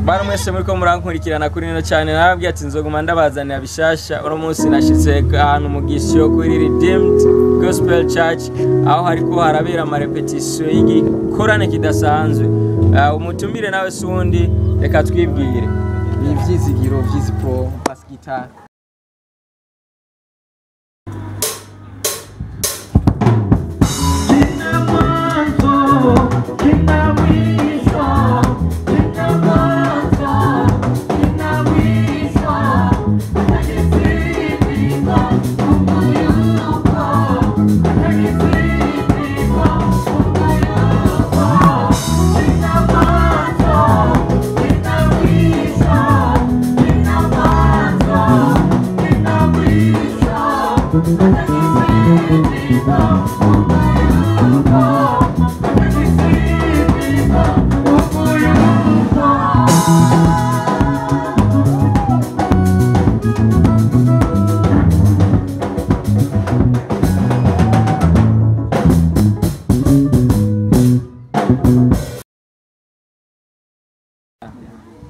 Bari mwese muriko murankurikirana kuri nino cyane nababwiye ati nzoguma ndabazanira bishasha uno munsi nashize ahantu mu gisyo kuri Redeemed Gospel Church aho hariko harabera ama repetition y'igikorane kidasanzwe umutumire nawe sundi reka twibwire ivyizigiro vy'izipro bass guitar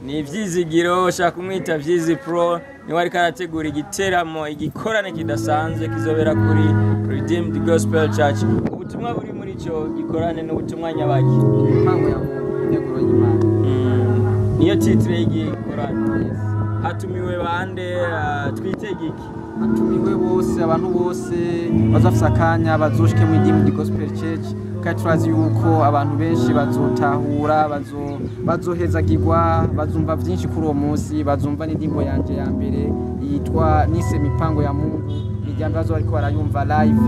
ni ivyizigiro shaka kumwita Vyizi Pro ni wari karategura igiteramo igikorane kidasanzwe kizobera kuri Redeemed Gospel Church ubutumwa buri muri ico gikorane n'ubutumwa nyabaki impango ya neguro y'Imana niyo titre y'igikorane hatumiwe bande twitegiki hatumiwe bose abantu bose bazafisa akanya bazoshike mu Redeemed Gospel Church kandi turazi yuko abantu benshi bazotahura bazohezagirwa bazumva byinshi kuri uwo munsi bazumva n'indimbo yanje ya mbere yitwa nise mipango ya Mungu ijambo bazo ariko barayumva live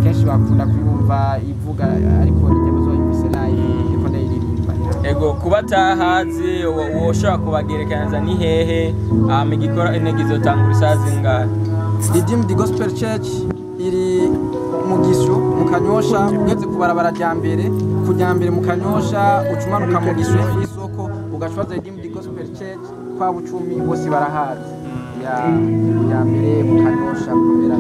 kenshi bakunda kuyumva ivuga ariko n'ijambo bazo yumvise live iko ndayiririmba ego kubatahazi woshaka kubagerekanza ni hehe amigikora inegizo tangura isazi ngahe Redeemed Gospel Church iri mu gisyo mu Kanyosha ugeze kubarabara rya mbere kujya mbere mu Kanyosha ucumanuka mu gisyo y'isoko ugashwaza Redeemed Gospel Church kwa Bucumi bose barahazi ya kujya mbere mu Kanyosha kubera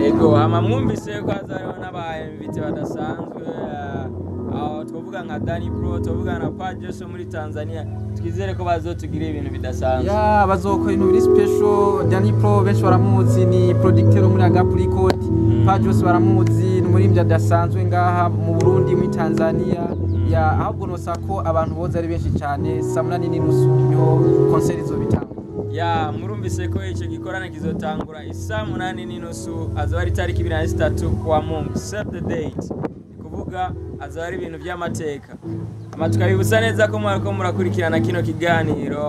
ego hama mwumvise ko hazariho n'abaye invite badasanzwe aho twovuga nka Danny Pro twovuga na Pajoso muri Tanzania twizere ko bazotugira ibintu bidasanzwe ya bazokora ibintu biri special Danny Pro benshi baramuzi ni producteur muri Agapricot Pajoso baramuzi ni muri dasanzwe ngaha mu Burundi muri Tanzania ya ahubwo nosako abantu boza ari benshi cyane samunani n'inusunyo concert zo bitanga ya murumvise ko ico gikorane kizotangura isa 8:30 azari tariki 23 kwa Mungu save the date kuvuga azari ibintu by'amateka amatwabibutsa neza ko mwariko murakurikirana kino kiganiro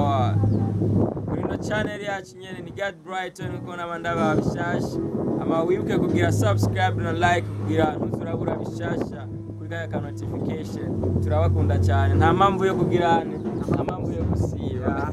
kuri no channel yacu nyene ni God Brighton ko nabanda babishasha ama wibuke kugira subscribe na like kugira ntuzurabura bishasha kuri ka notification turabakunda cyane nta mpamvu yo kugirane nta mpamvu yo gusiba